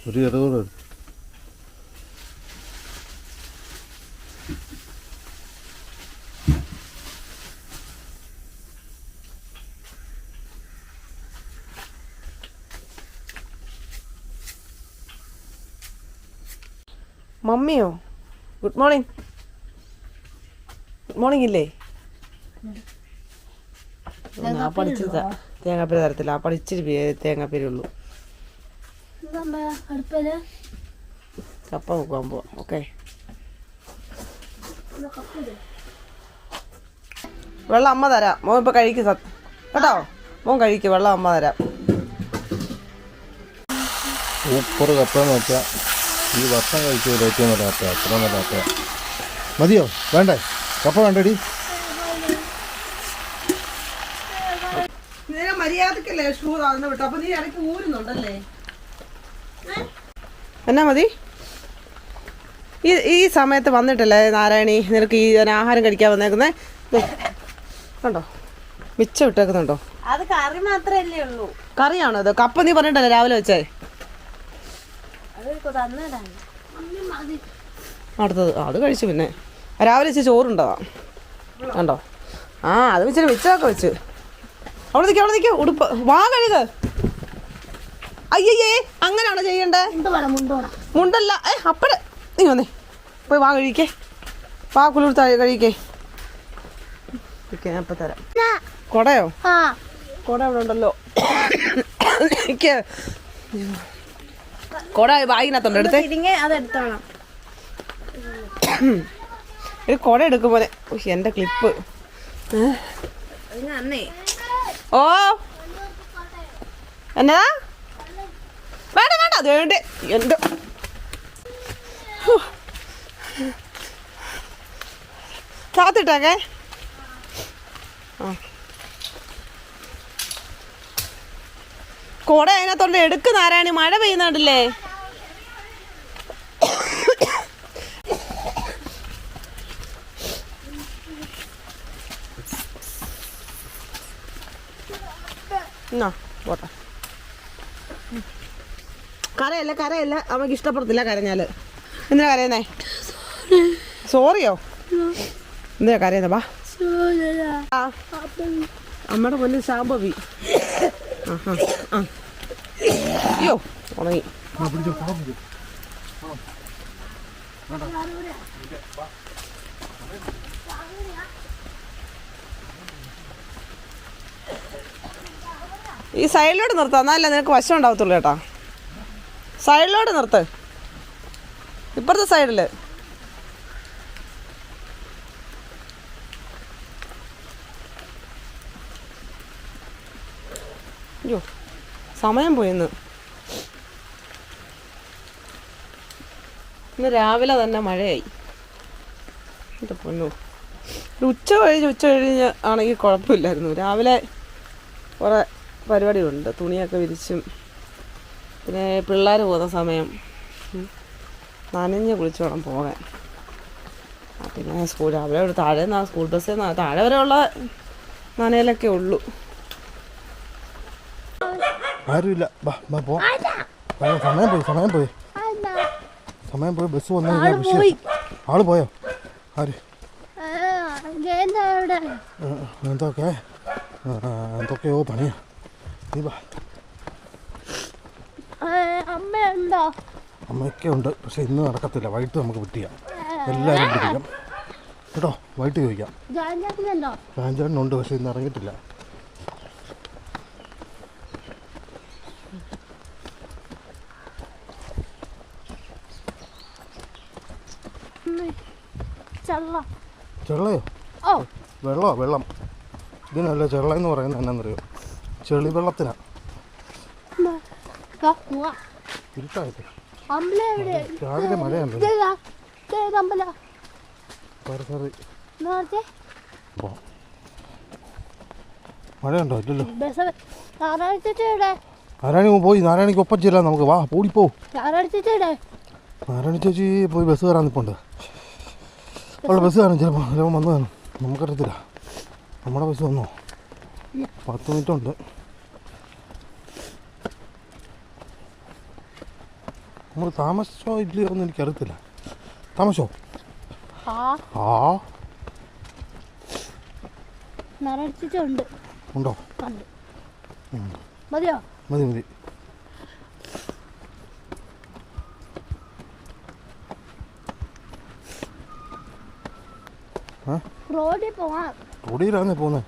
ഒരു ചെറുതോടെ മമ്മിയോ? Good morning. ഗുഡ് മോർണിംഗ് ഇല്ലേ? ആ പഠിച്ചത് തേങ്ങാപ്പേര് തരത്തില്ല. ആ പഠിച്ചിട്ട് തേങ്ങാപ്പേരുള്ളൂ. കപ്പ നോക്കാൻ പോവാം. ഓക്കെ, വെള്ളം അമ്മ തരാം. മോൻ ഇപ്പൊ കഴിക്കും കേട്ടോ. മോൻ കഴിക്കും, വെള്ളം അമ്മ തരാം. സൂപ്പർ കപ്പയെന്ന് വെച്ചാൽ ഈ വർഷം കഴിച്ചതിൽ ഏറ്റവും നല്ല കപ്പ. അത്ര നല്ല കപ്പ മതിയോ? വേണ്ടേ? കപ്പ വേണ്ടടി? മര്യാദക്കല്ലേ ഷൂ താഴ്ന്നു വിട്ടു. അപ്പൊ നീ ഇടയ്ക്ക് ഊരുന്നുണ്ടല്ലേ? എന്നാ മതി? ഈ സമയത്ത് വന്നിട്ടല്ലേ നാരായണി നിനക്ക് ഈ ആഹാരം കഴിക്കാൻ വന്നേക്കുന്നേ? കണ്ടോ, മിച്ചം ഇട്ടേക്കുന്നുണ്ടോ? അത് കറി മാത്രല്ലേ ഉള്ളൂ. കറിയാണോ അത്? കപ്പ നീ പറഞ്ഞിട്ടല്ലേ രാവിലെ വെച്ചേ? അടുത്തത് അത് കഴിച്ചു. പിന്നെ രാവിലെ വെച്ച് ചോറുണ്ടോ? കണ്ടോ? ആ, അത് വെച്ചിട്ട് മിച്ചമൊക്കെ വെച്ച്. അവിടെ നിൽക്കുക ഉടുപ്പ് വാ കഴുക. അയ്യേ, അങ്ങനെയാണോ ചെയ്യണ്ടേ? മുണ്ടല്ല, അപ്പഴ് നീ വന്നേ പോയി വാ കഴിക്കേ. വാ കുളിർത്ത കഴിക്കേ. ഞാൻ ഇപ്പം തരാം. കൊടയോ? കൊട അവിടെ ഉണ്ടല്ലോ. കൊട ബാഗിനകത്തുണ്ട്, എടുത്തേ. അതെടുത്തോളാം. ഒരു കൊട എടുക്കും പോലെ. എൻ്റെ ക്ലിപ്പ്. ഓ എന്നാ? വേണ്ട അത് വേണ്ടേ. എൻ്റെ കാത്തിട്ടേക്കെ. ആ, കൊട അതിനകത്തോണ്ട് എടുക്ക് നാരായണി. മഴ പെയ്യുന്നുണ്ടല്ലേ? എന്നാ പോട്ടെ. കരയല്ല അവൾക്ക് ഇഷ്ടപ്പെടത്തില്ല കരഞ്ഞാല്. എന്തിനാ കരയുന്നേ? സോറിയോ? എന്തിനാ കരയുന്നേ? വാ, അമ്മയുടെ പൊന്നിൽ ശാമ്പവി. അയ്യോ, ഉണങ്ങി. ഈ സൈഡിലോട്ട് നിർത്താം, എന്നാലല്ലേ നിനക്ക് വശം ഉണ്ടാവത്തുള്ളൂ കേട്ടോ. സൈഡിലോട്ട് നിർത്ത്, ഇപ്പുറത്തെ സൈഡില്. അയ്യോ, സമയം പോയിന്ന്. ഇന്ന് രാവിലെ തന്നെ മഴയായി. എൻ്റെ പൊന്നു, ഉച്ച കഴിഞ്ഞ് ആണെങ്കിൽ കുഴപ്പമില്ലായിരുന്നു. രാവിലെ കുറേ പരിപാടിയുണ്ട്. തുണിയൊക്കെ വിരിച്ചും പിന്നെ പിള്ളേർ പോകുന്ന സമയം നനഞ്ഞ് കുളിച്ച് വേണം പോകാൻ. പിന്നെ രാവിലെ ഇവിടെ താഴെ സ്കൂൾ ബസ്സിൽ താഴെ വരെയുള്ള നനയിലൊക്കെ ഉള്ളൂ. ആരുമില്ല. സമയം പോയി ബസ് വന്നു. ആള് പോയോ? ആര്? എന്തൊക്കെയോ പണിയാ. നീ വാ. അമ്മയൊക്കെ ഉണ്ട്, പക്ഷെ ഇന്ന് നടക്കത്തില്ല. വൈകിട്ട് നമുക്ക് വിട്ടിയാം. എല്ലാവരും പിടിക്കാം കേട്ടോ. വൈകിട്ട് ചോദിക്കാം. ജാൻചാട്ടനുണ്ട്, പക്ഷെ ഇന്ന് ഇറങ്ങിയിട്ടില്ല. ചെള്ളയോ? വെള്ളം. ഇതിനല്ല ചെള്ള എന്ന് പറയുന്നത്. എന്നാന്നറിയോ? ചെളി വെള്ളത്തിനാ. ഇരുട്ടായിട്ട് രാവിലെ മഴയുണ്ടോ? മഴയുണ്ടോ? ഇല്ലല്ലോ. നാരായണി പോയി. നാരായണിക്ക് ഒപ്പം ചേരാ നമുക്ക്. വാ, ഓടിപ്പോ. നാരായണി ചേച്ചി പോയി ബസ് കയറാൻ നിൽപ്പുണ്ട്. അവളുടെ ബസ് കാണും. ചിലപ്പോൾ വന്നു കാണും, നമുക്കറിയത്തില്ല. നമ്മുടെ ബസ് വന്നോ? 10 മിനിറ്റ് ഉണ്ട്. നമ്മൾ താമസിച്ചോ ഇല്ലയോ എന്ന് എനിക്കറിയത്തില്ല. താമസിച്ചോ? ആ നിറച്ചിട്ടുണ്ട്. ഉണ്ടോ? മതിയോ? മതി മതി. റോഡിൽ പോവാം. റോഡിലാന്നേ പോകുന്നേ.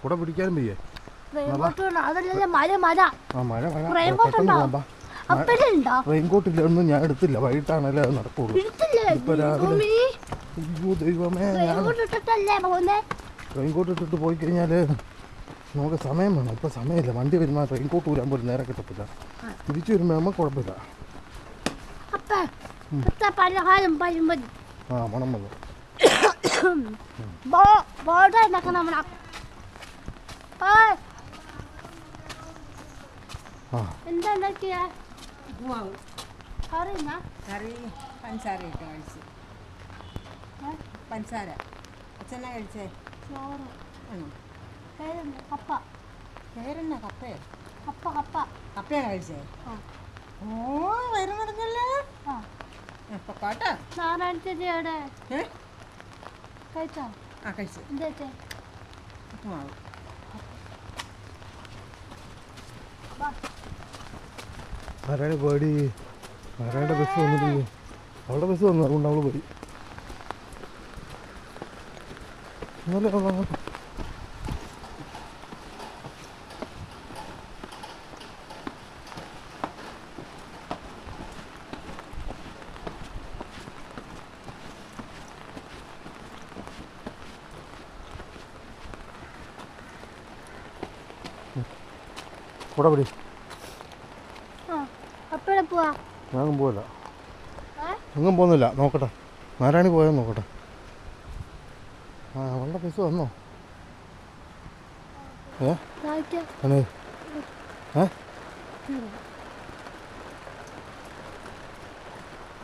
കൂടെ പിടിക്കാനും വയ്യേ? അതല്ലേ മഴ മഴ. ആ മഴ മഴ. റെയിൻകോട്ട് പെട്ടെന്ന് ഉണ്ടോ? പോകാം. അപ്പഴുണ്ടോ? റെയിൻകോട്ട് ഇല്ല, ഒന്നും ഞാൻ എടുത്തില്ല. വൈകിട്ടാണല്ലേ അത് നടക്കുള്ളൂ. ഇപ്പൊ രാവിലെ അയ്യോ ദൈവമേ, റെയിൻകോട്ട് ഇട്ടിട്ട് പോയി കഴിഞ്ഞാൽ നമുക്ക് സമയം വേണം. ഇപ്പം സമയമില്ല. വണ്ടി വരുമ്പോൾ റെയിൻകോട്ട് ഊരാൻ പോലും നേരെ കിട്ടത്തില്ല. തിരിച്ചു വരുമ്പോൾ നമുക്ക് കുഴപ്പമില്ല. ആ മണം വന്നു. എന്താ ഉണ്ടാക്കിയ കറി പഞ്ചസാര ഇട്ട് കഴിച്ച്. പഞ്ചസാര അച്ഛനാ കഴിച്ചേ? ചോറ്. ആണോ? കപ്പ. പേരെന്നാ? കപ്പയോ? കപ്പ കപ്പ. കപ്പയാണ് കഴിച്ചേ? ഓ വയറ് നിറഞ്ഞല്ലേ? അപ്പൊ കോട്ടോ നാരായണ കഴിച്ചോ? ആ കഴിച്ചു. എന്താ ഉപ്പുമാവ്. ആരാണ് പേടി? ആരാണ്ട് ബസ് വന്നിട്ടില്ലേ? അവളുടെ ബസ് വന്നു, അതുകൊണ്ട് അവള് പോയി. ഇന്നലെ കൂടെ പിടി. അപ്പഴ പോവാ. ഞാനും പോവില്ല, എങ്ങും പോകുന്നില്ല. നോക്കട്ടെ, നാരായണി പോയാൽ നോക്കട്ടെ. ആ അവളുടെ ബസ് വന്നോ?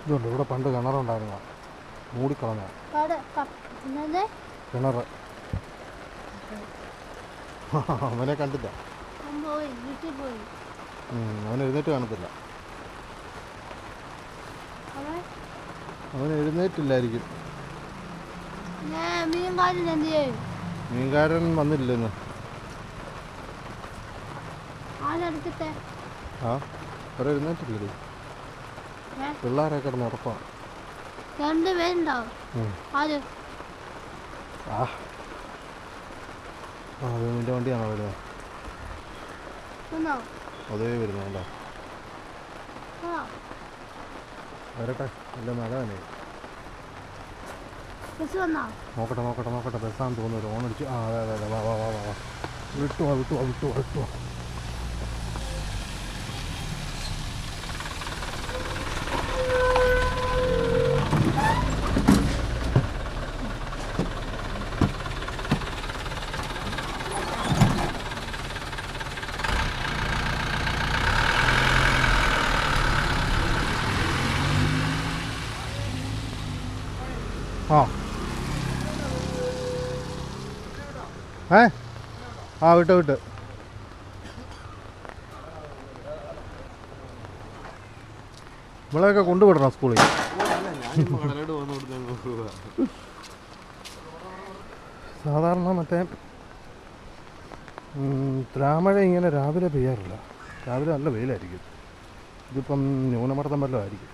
ഇതുണ്ട്, ഇവിടെ പണ്ട് കിണറുണ്ടായിരുന്ന മൂടിക്കളഞ്ഞ കിണറ്. അവനെ കണ്ടില്ല, അവൻ എഴുന്നേറ്റ് കാണത്തില്ല. അവൻ എഴുന്നേറ്റില്ലായിരിക്കും. മീൻകാരൻ വന്നില്ല ഇന്ന്. ആ വേറെ എഴുന്നേറ്റില്ലേ? പിള്ളേരെ കിടന്ന് ഉറപ്പാണ്. ആ അത് നിൻ്റെ വണ്ടിയാണോ വരുന്നത്? അതേ വരുന്നതല്ലേ? വരട്ടെ, അല്ല മഴ തന്നെ. നോക്കട്ടെ നോക്കട്ടെ നോക്കട്ടെ, ബസ്സാന്ന് തോന്നുന്നു. ഓൺ അടിച്ചു. ആ അതെ അതെ അതെ, വാ വാ വാ വാ വാ. വിട്ടുവാ വിട്ടുവാ വിട്ടുവാ വിട്ടുവാ. ആ ആ വിട്ട് വിട്ട്. നമ്മളെയൊക്കെ കൊണ്ടുവിടണം സ്കൂളിൽ. സാധാരണ മറ്റേ ത്രാമഴ ഇങ്ങനെ രാവിലെ പെയ്യാറില്ല. രാവിലെ നല്ല വെയിലായിരിക്കും. ഇതിപ്പം ന്യൂനമർദ്ദം വല്ലതും ആയിരിക്കും.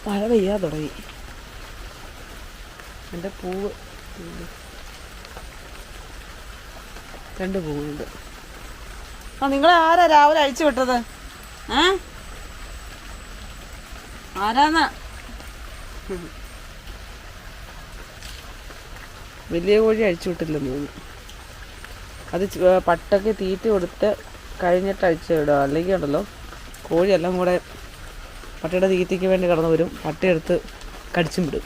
മഴ പെയ്യാൻ തുടങ്ങി. എൻ്റെ പൂവ് 2 പൂവുണ്ട്. ആ നിങ്ങളെ ആരാ രാവിലെ അഴിച്ചു വിട്ടത്? ആരാന്നാ? വലിയ കോഴി അഴിച്ചു വിട്ടില്ലെന്ന് തോന്നുന്നു. അത് പട്ടയ്ക്ക് തീറ്റ കൊടുത്ത് കഴിഞ്ഞിട്ട് അഴിച്ചു വിടുക. അല്ലെങ്കിൽ ഉണ്ടല്ലോ കോഴിയെല്ലാം കൂടെ പട്ടിയുടെ തീറ്റയ്ക്ക് വേണ്ടി കടന്നു വരും. പട്ടിയെടുത്ത് കടിച്ചും വിടും.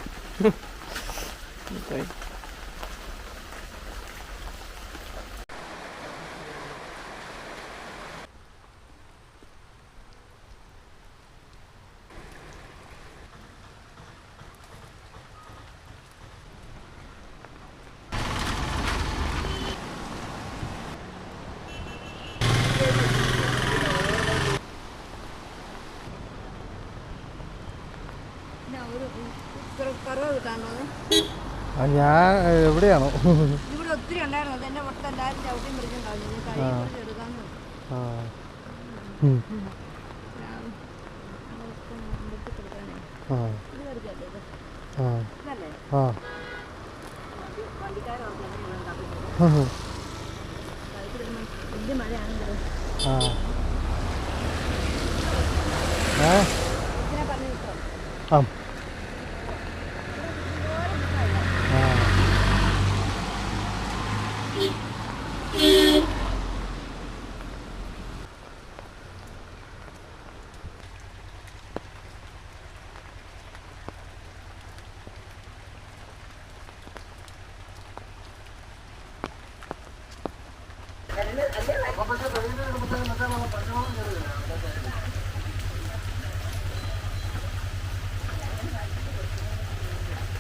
ഞാൻ എവിടെയാണോ ഇവിടെ ഒത്തിരി ഉണ്ടായിരുന്നു. അതെന്നെ മൊത്തം എല്ലാവരും ചവിട്ടി മൃഗം കളഞ്ഞു. കഴിയുമ്പോൾ എടുക്കാന്ന് വലിയ മഴയാണെങ്കിലും ആ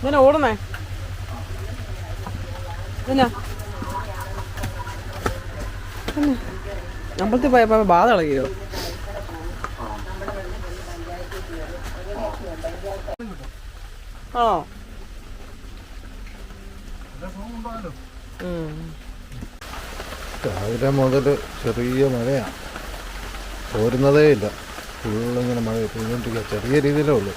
ഇങ്ങനെ ഓടുന്നേ എന്നാ അമ്പലത്തിൽ പോയപ്പോ ബാധ ഇളകിയോ? ആണോ? രാവിലെ മുതൽ ചെറിയ മഴയാണ്, തോരുന്നതേ ഇല്ല. ഫുള്ളിങ്ങനെ മഴ പെയ്തുകൊണ്ടിരിക്കുക. ചെറിയ രീതിയിലേ ഉള്ളൂ.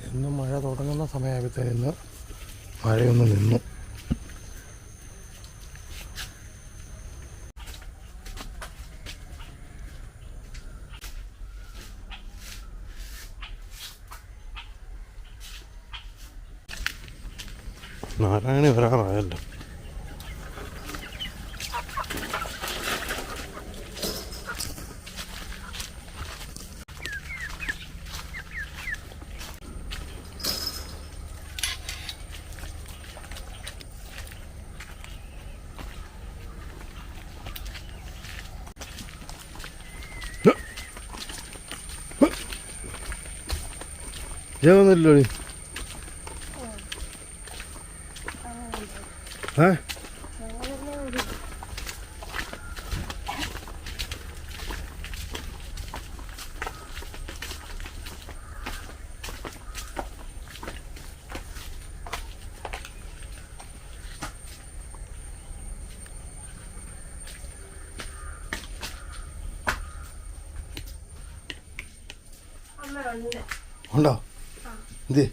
ഇന്ന് മഴ തുടങ്ങുന്ന സമയമായപ്പോഴത്തേന് മഴയൊന്ന് നിന്നു. നാരായണി വരാറായല്ലോ. ജയമൊന്നുമില്ലോ ഉണ്ടോ? എന്തേ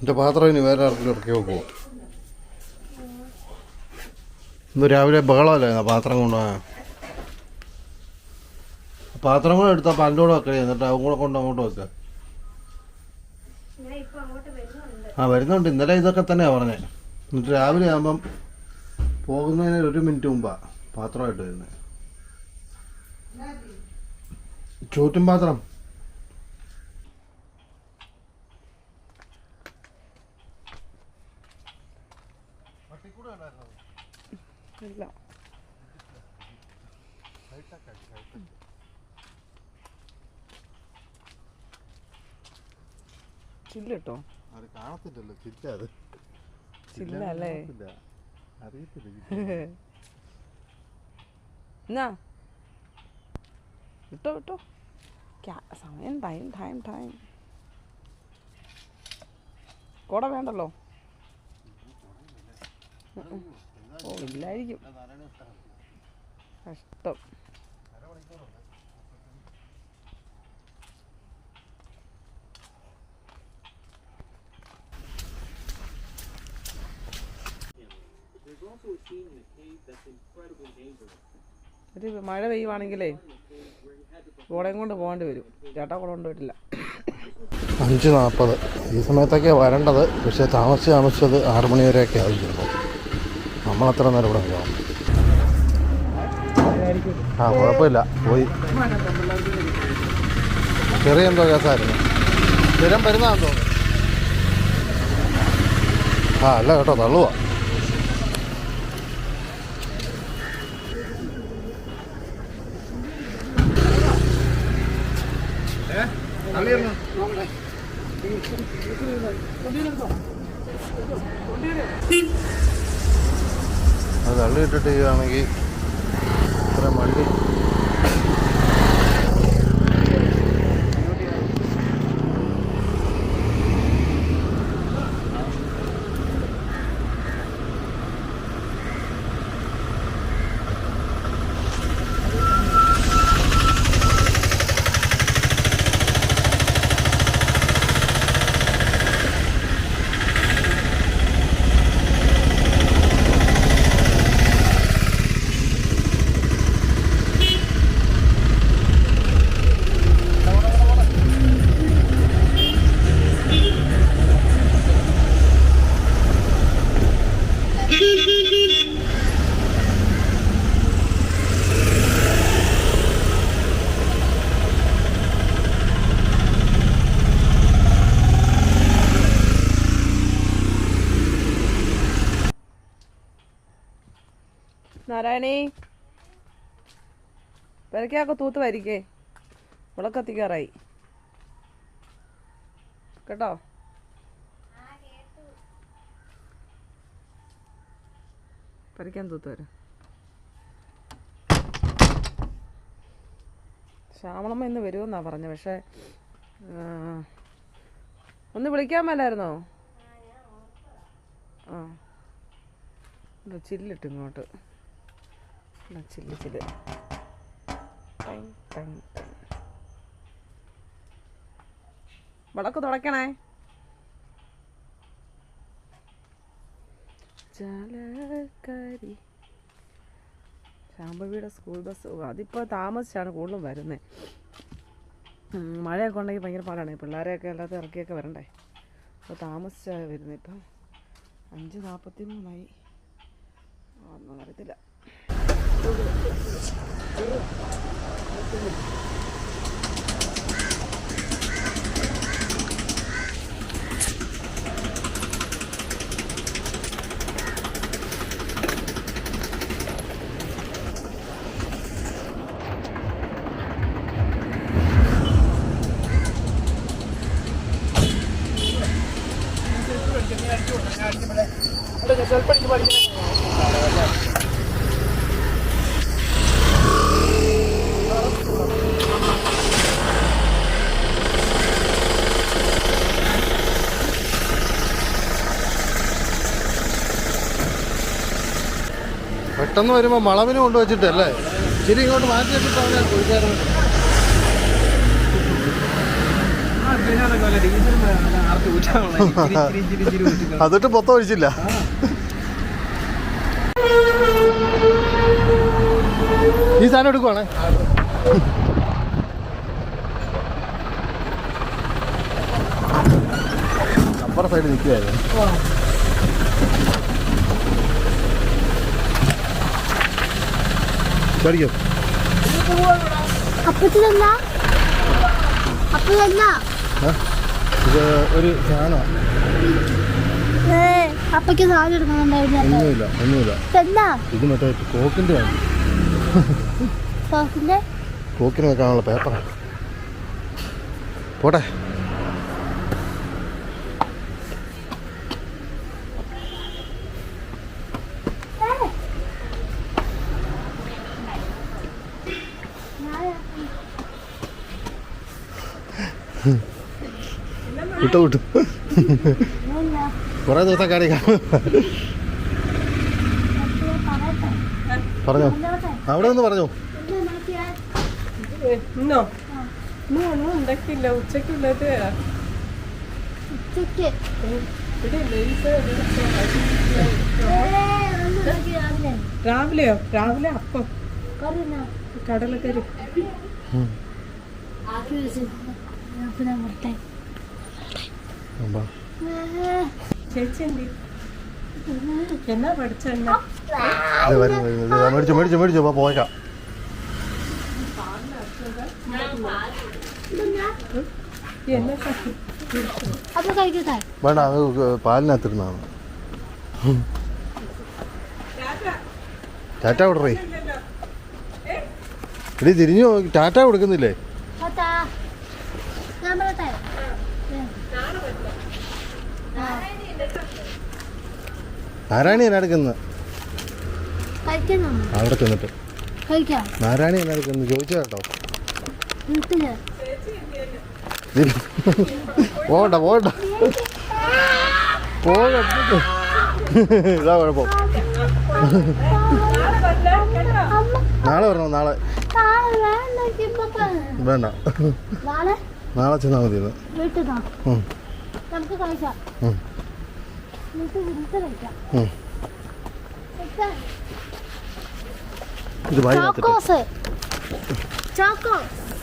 എൻ്റെ പാത്രം ഇനി വേറെ ആർക്കും ഇറക്കി വെക്കുമോ? ഇന്ന് രാവിലെ ബഹളമല്ലായിരുന്നു പാത്രം കൊണ്ടുപോകാൻ. പാത്രം കൂടെ എടുത്താൽ പൻ്റെ കൂടെ വെക്കണേ, എന്നിട്ട് അവൻ കൂടെ കൊണ്ട് അങ്ങോട്ട് വെക്കുക. വരുന്നുണ്ട്. ഇന്നലെ ഇതൊക്കെ തന്നെയാണ് പറഞ്ഞത്. എന്നിട്ട് രാവിലെ ആകുമ്പം പോകുന്നതിന് 1 മിനിറ്റ് മുമ്പാണ് പാത്രമായിട്ട് വരുന്നത്. ചോറ്റും പാത്രം ഇല്ല. ചില്ലോ അത് കാണത്തില്ലല്ലോ. ചില്ല അത് ചില്ല അല്ലേ? അറിയത്തില്ല. എന്നാ വിട്ടോ വിട്ടോ. സമയം ടൈം കൂടെ വേണ്ടല്ലോ. ഓ ഇല്ലായിരിക്കും. കഷ്ടം. ഒരു മഴ പെയ്യുവാണെങ്കിലേ കുടയും കൊണ്ട് പോകേണ്ടി വരും. ചേട്ടാ കുടം കൊണ്ടുപോയിട്ടില്ല. 5:40 ഈ സമയത്തൊക്കെയാണ് വരേണ്ടത്. പക്ഷേ താമസിച്ചത് 6 മണി വരെയൊക്കെ ആയിരിക്കുന്നു. നമ്മളത്ര നേരം ഇവിടെ ഉണ്ടാവും. ആ കുഴപ്പമില്ല, പോയി. ചെറിയ എന്തോ കേസായിരുന്നു. സ്ഥിരം വരുന്നതാണെന്ന് തോന്നുന്നു. ആ അല്ല കേട്ടോ, തള്ളുവാ. അത് തള്ളിയിട്ടിട്ട് ചെയ്യുകയാണെങ്കിൽ ഇത്ര വണ്ടി നാരായണി, പെരക്കൊക്കെ തൂത്ത് വരിക്കേ. വിളക്കത്തിക്കാറായി കേട്ടോ. പെരക്കാൻ തൂത്ത് വരാം. ശ്യാമളമ്മ ഇന്ന് വരുമെന്നാ പറഞ്ഞത്. പക്ഷേ ഒന്ന് വിളിക്കാൻ മേലായിരുന്നോ? ആ ചില്ലിട്ട് ഇങ്ങോട്ട്. ചില്ല് വിളക്ക് തുടയ്ക്കണേ. ചാലക്കാരി ശാംഭവിയുടെ സ്കൂൾ ബസ്. അതിപ്പോൾ താമസിച്ചാണ് കൂടുതലും വരുന്നത്. മഴയൊക്കെ ഉണ്ടെങ്കിൽ ഭയങ്കര പാടാണ്. പിള്ളേരെയൊക്കെ എല്ലാത്തും ഇറക്കിയൊക്കെ വരണ്ടേ. അപ്പോൾ താമസിച്ചാണ് വരുന്നത്. ഇപ്പം 5:43 ഒന്നും അറിയത്തില്ല. പെട്ടെന്ന് വരുമ്പോൾ വളവിന് കൊണ്ടുവച്ചിട്ടല്ലേ ഇച്ചിരി ഇങ്ങോട്ട് മാറ്റി വെച്ചിട്ടാണ് കുഴിക്കാറുണ്ട്. അതിട്ട് പൊത്ത ഒഴിച്ചില്ല. ഈ സാധനം എടുക്കുവാണേ. അപ്പുറ സൈഡ് നിൽക്കുകയായിരുന്നു. ഇത് ഒരു സാധനമാണ്. അപ്പയ്ക്ക് സാധനം എടുക്കുന്നുണ്ടായിരുന്നു. ഒന്നുമില്ല. ഇത് മറ്റേ കോക്കിന്റെ കോക്കിന് വെക്കാനുള്ള പേപ്പറാണ്. പോട്ടെ. വിട്ടു കുറേ ദിവസം കാണിക്കാം. പറഞ്ഞോ, അവിടെ നിന്ന് പറഞ്ഞോ. ഇന്നോ ഒന്നും ഉണ്ടാക്കിയില്ല. ഉച്ചക്കുള്ളത് ഉച്ചക്ക് രാവിലെയോ? രാവിലെ അപ്പം കടലക്കറി. ചേച്ചി എന്നാ പഠിച്ച മേടിച്ചോ പോയേക്കാം. വേണ്ട, അത് പാലിനകത്തിരുന്നാണ്. ടാറ്റ വിടറേ. ഇടി തിരിഞ്ഞു ടാറ്റ കൊടുക്കുന്നില്ലേ? നാരായണി എന്നാ എടുക്കുന്നത്? അവിടെ ചെന്നിട്ട് നാരായണി എന്നാ എടുക്കുന്നത് ചോദിച്ചാ കേട്ടോ. പോകണ്ട പോകണ്ട ഇതാ കുഴപ്പം. നാളെ വരണോ? നാളെ വേണ്ട, നാളെ ചെന്നാൽ മതി. ഇത്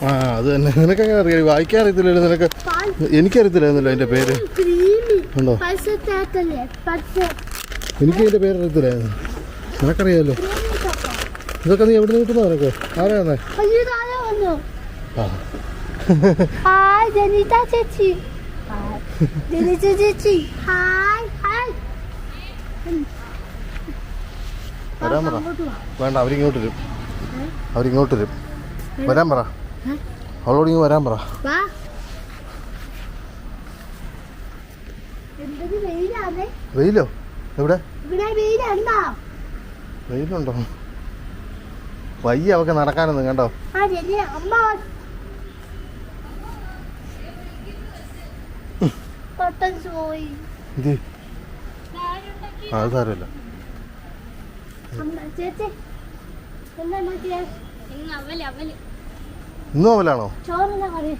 ആ അത് തന്നെ. നിനക്കെങ്ങനെ അറിയാം? വായിക്കാൻ അറിയത്തില്ലല്ലോ നിനക്ക്. എനിക്കറിയത്തില്ലായിരുന്നല്ലോ അതിൻ്റെ പേര്. ഉണ്ടോ? എനിക്ക് അതിൻ്റെ പേര് അറിയത്തില്ലായിരുന്നു. നിനക്കറിയാമല്ലോ. ഇതൊക്കെ നീ എവിടെ നിന്ന് കിട്ടുന്നോ നിനക്ക്? ആരാന്നേ? വരാൻ പറ. വേണ്ട, അവരിങ്ങോട്ട് വരും. അവരിങ്ങോട്ട് വരും. വരാൻ പറ. അവളോട് ഇങ്ങ് വരാൻ പറ. വെയിലോ? എവിടെ വെയിലുണ്ടോ? വയ്യ അവക്ക് നടക്കാനൊന്നും. കണ്ടോ? അത് സാരമില്ല. ഇന്നും അവലാണോ?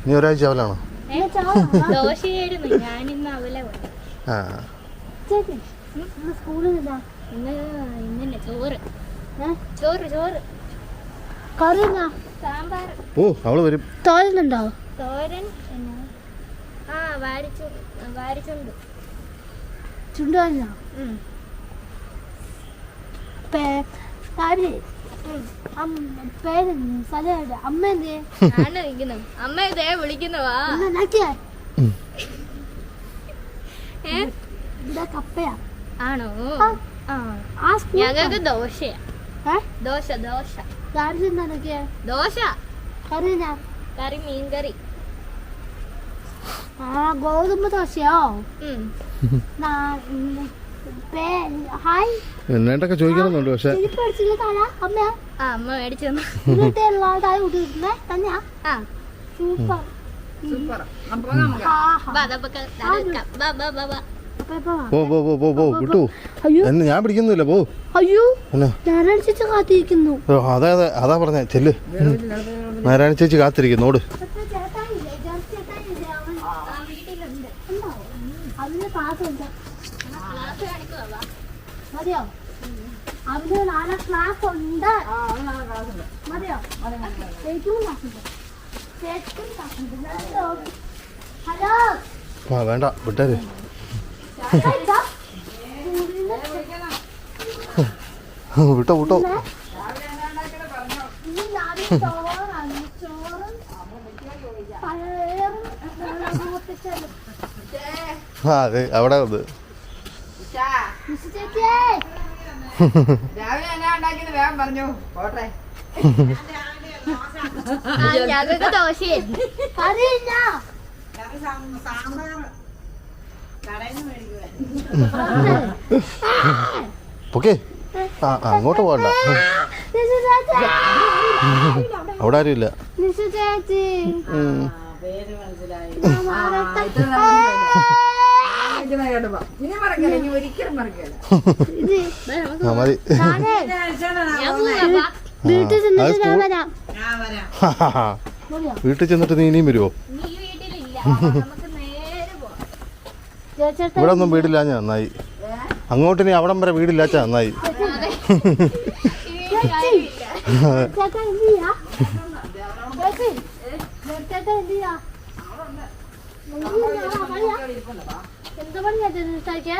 നീ ഒരാഴ്ച അവലാണോ? ആ ഓ അവള് വരും. തോരനുണ്ടോ? തോരൻ ചുണ്ടുകാരനോ? അമ്മ എന്തേ? അമ്മ ഇതേ വിളിക്കുന്നവാ. കപ്പയാ ആണോ? ഞങ്ങൾക്ക് ദോശയാ. ദോശ ദോശ ദോശ കറി മീൻകറി. ഗോതമ്പ് ദോശയോ? എന്നോട്ടൊക്കെ ചോദിക്കണമെന്നുണ്ട്. പക്ഷെ അമ്മ മേടിച്ചു വിട്ടു. ഞാൻ പിടിക്കുന്നില്ല. പോ. അയ്യോ, നാരായണ ചേച്ചി കാത്തിരിക്കുന്നു. അതെ അതെ, അതാ പറഞ്ഞേ. ചെല്ല്, നാരായണ ചേച്ചി കാത്തിരിക്കുന്നു. ഓട്. മതിയോ? അവന് നാളെ ക്ലാസ് ഉണ്ട്. മതിയോ? ഹലോ. ആ വേണ്ട, വിട്ടേ. വിട്ടോ വിട്ടോ. ആ അതെ, അവിടെ വന്ന് രാവിലെ എന്നാ ഉണ്ടാക്കിയത് വേഗം പറഞ്ഞു പോട്ടെ. ഞങ്ങൾക്ക് ദോശയായിരുന്നു. ഓക്കെ. ആ അങ്ങോട്ട് പോകണ്ട, അവിടെ ആരും ഇല്ല. വിളിക്കുന്ന കേട്ടപ്പോ ഇനി മറക്കല, ഇനി ഒരിക്കലും മറക്കല. ഇത് ആ മതി. ഞാനേ വീട്ടിൽ ചെന്നിട്ട് ഞാൻ വരാം. ഞാൻ വരാം. മതിയോ? വീട്ടിൽ ചെന്നിട്ട് നീ ഇനിയും വരുമോ? നീ വീട്ടിലില്ല, നമുക്ക് നേരെ പോവാം. ചേച്ചേട്ടാ ഇവിടെ ഒന്നും വീടില്ലാഞ്ഞ നന്നായി. അങ്ങോട്ട് നീ അവിടം വരെ വീടില്ലാച്ച നന്നായി. ചേട്ടാ എന്ത് ചെയ്യാ? ചേച്ചി, ചേട്ടാ എന്ത് ചെയ്യാ? എന്താ പണിയാ ചേട്ടാ?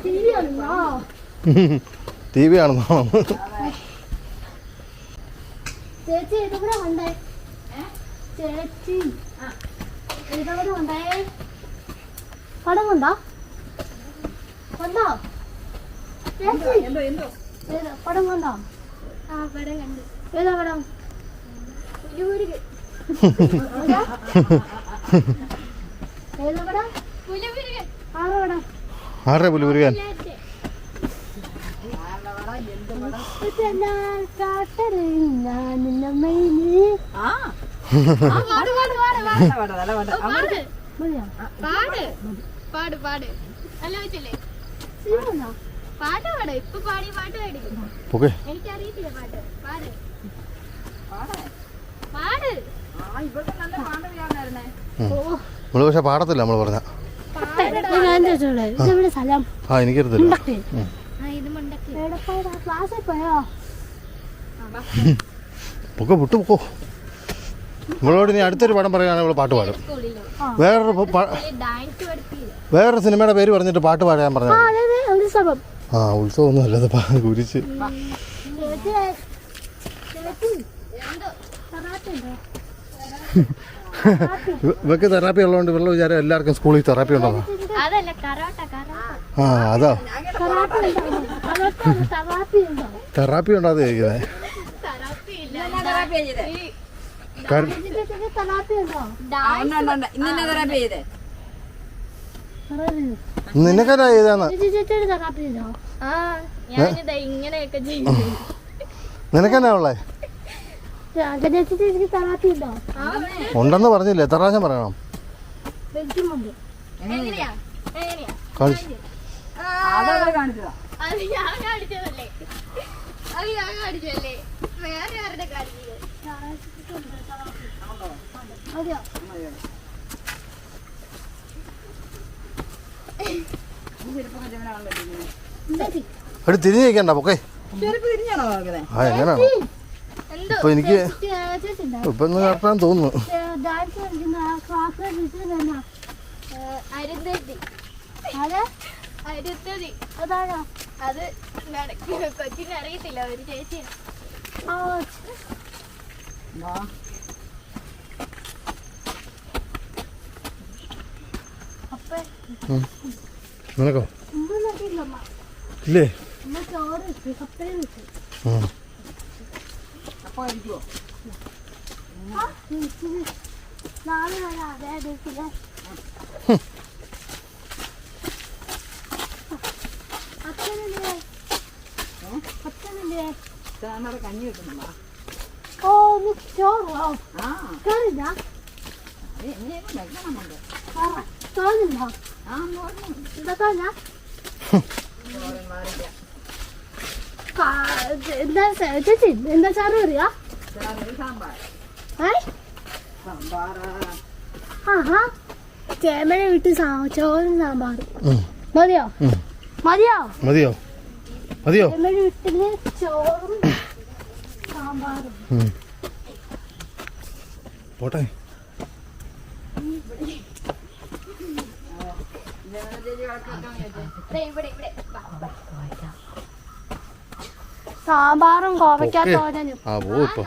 TV കാണുന്നോ? TV കാണുന്നോ? ചേച്ചി ഇതെവിടെ കൊണ്ടേ? ചേച്ചി ഇതെവിടെ കൊണ്ടേ? പടം കൊണ്ടോ? കൊണ്ടോ? ചേച്ചി ഏതാ പടം കൊണ്ടോ? ആ പടം കണ്ടു. ഏതാ പടം? ഏതാ പടം? ആരുടെ പടം? ആരുടെ പുലിമുരുകൻ? ഓക്കെ എനിക്കറിയത്തില്ല പാട്ട്. നമ്മള് പക്ഷെ പാടത്തില്ല നമ്മൾ പറഞ്ഞ. സ്ഥലം ആ എനിക്കറിയത്തില്ല. ക്ലാസ്സിൽ പോയോ? പൊക്കോ വിട്ടു പൊക്കോ. നമ്മളോട് ഇനി അടുത്തൊരു പടം പറയുകയാണെങ്കിൽ നമ്മൾ പാട്ട് പാടും. വേറൊരു സിനിമയുടെ പേര് പറഞ്ഞിട്ട് പാട്ട് പാടാൻ പറഞ്ഞു. ഉത്സവം. ആ ഉത്സവമൊന്നും അല്ലത് കുരിച്ച്. ഇവക്ക് തെറാപ്പി ഉള്ളതുകൊണ്ട് ഇവരുടെ വിചാരം എല്ലാവർക്കും സ്കൂളിൽ തെറാപ്പി ഉണ്ടോ? ആ അതാ തെറാപ്പി ഉണ്ടോ അത് ചോദിക്കുന്നത്. നിനക്കതാ ചെയ്താന്ന് നിനക്കെന്നാ ഉള്ളേ? ഉണ്ടെന്ന് പറഞ്ഞില്ലേ? എത്ര പ്രാവശ്യം പറയണം? കാണിച്ചു അവിടെ തിരിഞ്ഞു നിൽക്കണ്ട പൊക്കെ. ആ എങ്ങനെയാണോ ഇപ്പൊ എനിക്ക് ഇപ്പൊ ഒന്ന് കാട്ടാൻ തോന്നുന്നു. അത് കൊച്ചിനെ അറിയത്തില്ല, ഒരു ചേച്ചി. നിനക്കോ ഇല്ലേ? ചോറ് വെച്ചു, കപ്പയും വെച്ചു. നാളെ വരാം. അതേ ദിവസത്തില് അച്ഛനില്ലേ? അച്ഛനില്ലേ? കഞ്ഞി വെക്കുന്നുണ്ടോ? ഓ നീ ചോറോ? ചോറില്ല? ചോറില്ല? എന്താ തോന്നാ? എന്താ ചേച്ചി എന്താ ചാറ് കറിയാ? ആഹാ ചേമനെ വിട്ട് ചോറും സാമ്പാറും മതിയോ? മതിയോ? മതിയോ? മതിയോ? ചേമനെ വിട്ടില് ചോറും സാമ്പാറും. പോട്ടെ. സാമ്പാറും കോവയ്ക്കാ തോരനും. ആ പോ ഇപ്പൊ.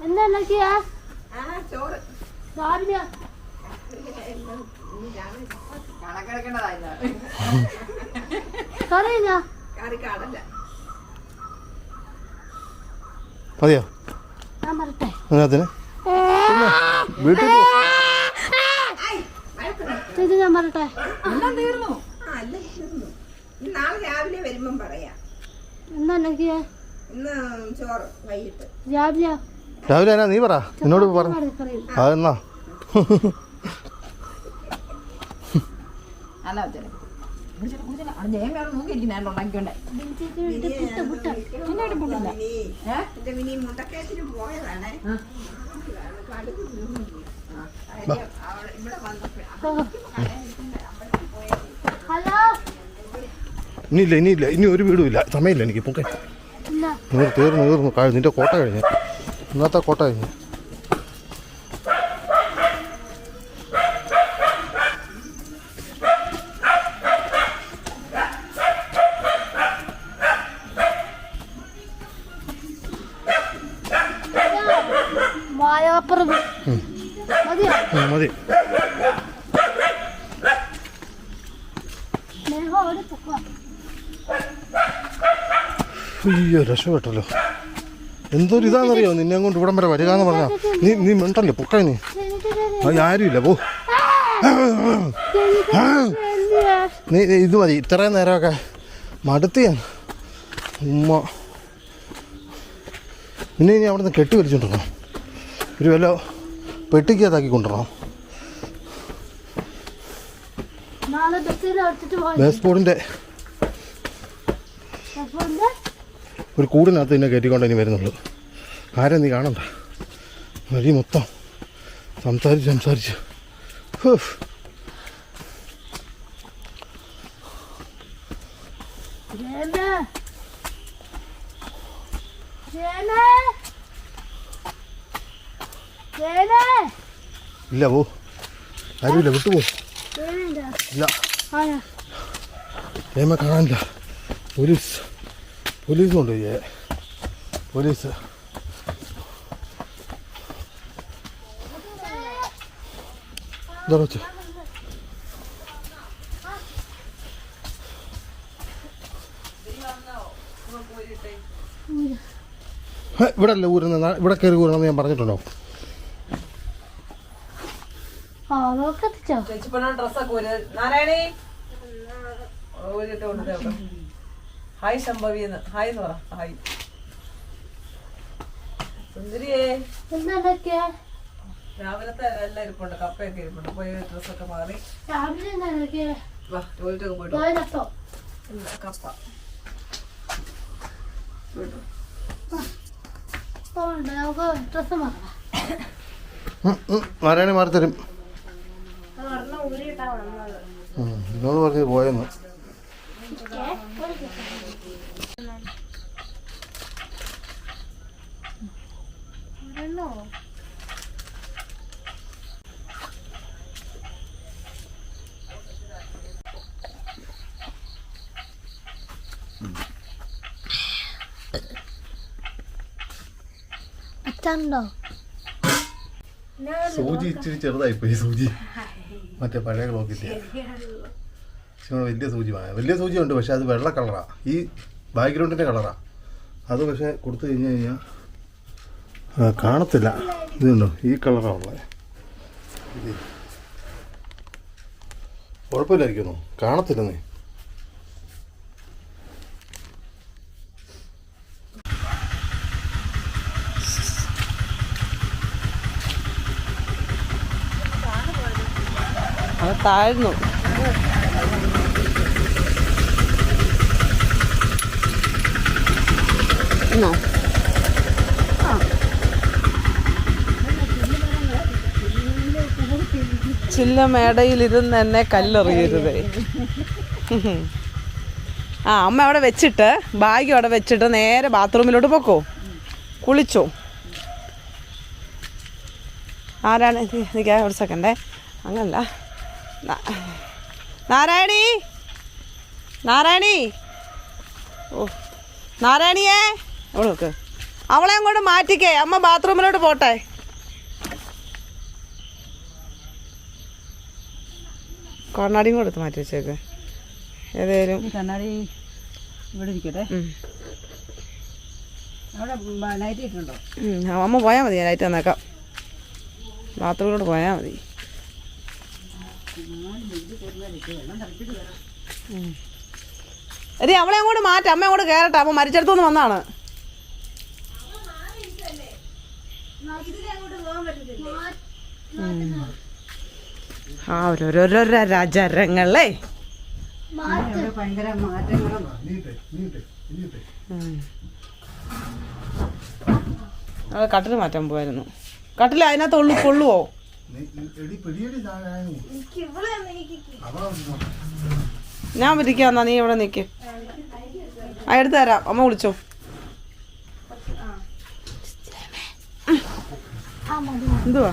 എന്താ ഉണ്ടാക്കിയാ? കറിയില്ല. മതിയോ? ഞാൻ പറട്ടെ അതിന് വീട്ടിൽ ചേച്ചി ഞാൻ പറട്ടെ. നാളെ രാവിലെ വരുമ്പം പറയാം. എന്താ ഇന്ന് ചോറ് വൈകിട്ട്. രാവിലെ രാവിലെ എന്നാ നീ പറ, എന്നോട് പറ. അതെന്നാ അല്ല ജയം വേറെ നോക്കിയിരിക്കും ഞാൻ ഉണ്ടാക്കിയോണ്ടേ. മിനി മുണ്ടക്കേസിന് പോയതാണേ. ഇവിടെ വന്നപ്പോ ഹലോ ഇനിയില്ല ഇനി ഒരു വീടും ഇല്ല. സമയമില്ല എനിക്ക്. പൊക്കെ തീർന്നു നിന്റെ കോട്ട കഴിഞ്ഞു. ഇന്നത്തെ കോട്ട കഴിഞ്ഞു. വായാപ്പുറം മതിയോ? മതി. അയ്യോ രക്ഷപ്പെട്ടല്ലോ. എന്തൊരു ഇതാണെന്നറിയോ നിന്നെ കൊണ്ട് ഇവിടം വരെ വരിക എന്ന് പറഞ്ഞാ. നീ മിണ്ടല്ലേ പൊക്ക. നീ ആരുമില്ല പോ. നീ ഇത് മതി. ഇത്രയും നേരമൊക്കെ മടുത്തിയാണ് ഉമ്മ. പിന്നെ ഇനി അവിടെ നിന്ന് കെട്ടി വലിച്ചോണ്ടിരണം. ഒരു വല്ല പെട്ടിക്കകത്താക്കി കൊണ്ടുവരണം. ബേസ്ബോർഡിൻ്റെ ഒരു കൂടിനകത്ത് തന്നെ കയറ്റിക്കൊണ്ട് ഇനി വരുന്നുള്ളൂ. ആരും നീ കാണണ്ട. വഴി മൊത്തം സംസാരിച്ച് ഇല്ല പോ. ആരുമില്ല, വിട്ടുപോ. ഇല്ല ഏമ കാണാനില്ല. പോലീസ് കൊണ്ടുപോയി. പോലീസ് എന്താ വെച്ചു ഇവിടെ അല്ലേ ഊരുന്ന. ഇവിടെ കയറി ഊരണമെന്ന് ഞാൻ പറഞ്ഞിട്ടുണ്ടോ? ഹായ് സംഭവിയെന്ന്. ഹായ് എന്ന് പറ. ഹായ് സുന്ദരിയേ. രാവിലത്തെ എല്ലാം ഇരിപ്പുണ്ട്. കപ്പയൊക്കെ ഇരിപ്പുണ്ട്. പോയി ഡ്രസ്സൊക്കെ മാറി ടോയ്ലറ്റൊക്കെ പോയിട്ട് കപ്പ നാരായണി മാറി തരും. എന്നോട് പറഞ്ഞ് പോയെന്ന്. സൂചി ഇച്ചിരി ചെറുതായിപ്പോയി. സൂചി മറ്റേ പഴയ ക്ലോക്കിൻ്റെ വലിയ സൂചി വാങ്ങാം. വലിയ സൂചി ഉണ്ട്, പക്ഷെ അത് വെള്ള കളറാണ്. ഈ ബാക്ക്ഗ്രൗണ്ടിൻ്റെ കളറാണ് അത്. പക്ഷേ കൊടുത്തു കഴിഞ്ഞ് കഴിഞ്ഞാൽ കാണത്തില്ല. ഇതുണ്ടോ, ഈ കളറാണ് ഉള്ളത്. ഇത് കുഴപ്പമില്ലായിരിക്കുന്നു, കാണത്തില്ലെന്നേ. അത് താഴ്ന്നു. ചില്ല മേടയിലിരുന്ന് എന്നെ കല്ലെറിയരുതേ. ആ അമ്മ അവിടെ വെച്ചിട്ട് ബാഗ് അവിടെ വെച്ചിട്ട് നേരെ ബാത്റൂമിലോട്ട് പോക്കോ. കുളിച്ചോ. ആരാണ്? എനിക്ക് ഒരു സെക്കൻഡേ. അങ്ങനല്ല. നാരായണി ഓ നാരായണിയേ അവിടെ നോക്ക്. അവളെ അങ്ങോട്ട് മാറ്റിക്കേ. അമ്മ ബാത്റൂമിലോട്ട് പോട്ടെ. കണ്ണാടിയും കൂടെ എടുത്ത് മാറ്റി വെച്ചേക്ക്. ഏതേലും കണ്ണാടി ഇവിടെ ഇരിക്കട്ടെ. അവിടെ ലൈറ്റ് ഇട്ടുണ്ടോ? അമ്മ പോയാൽ മതി. ലൈറ്റ് തന്നേക്കാം. ബാത്റൂമിലോട്ട് പോയാൽ മതി. എടി അവളെ അങ്ങോട്ട് മാറ്റാം, അമ്മ അങ്ങോട്ട് കയറട്ടെ, അമ്മ മരിച്ചെടുത്തുനിന്ന് വന്നാണ്. ആ ഓരോരോരോ രാജരങ്ങളേ. ഭയങ്കര മാറ്റങ്ങളും അത് കട്ടിൽ മാറ്റാൻ പോവായിരുന്നു. കട്ടിൽ അതിനകത്ത് കൊള്ളുവോ? ഞാൻ വിളിക്കാം, എന്നാ നീ ഇവിടെ നിൽക്ക്. ആ എടുത്തു തരാം, അമ്മ വിളിച്ചോ. എന്തുവാ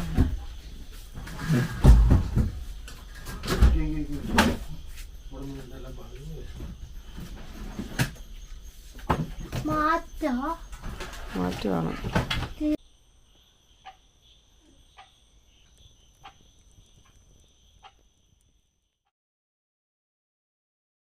മാറ്റോ മാറ്റുവാണ്?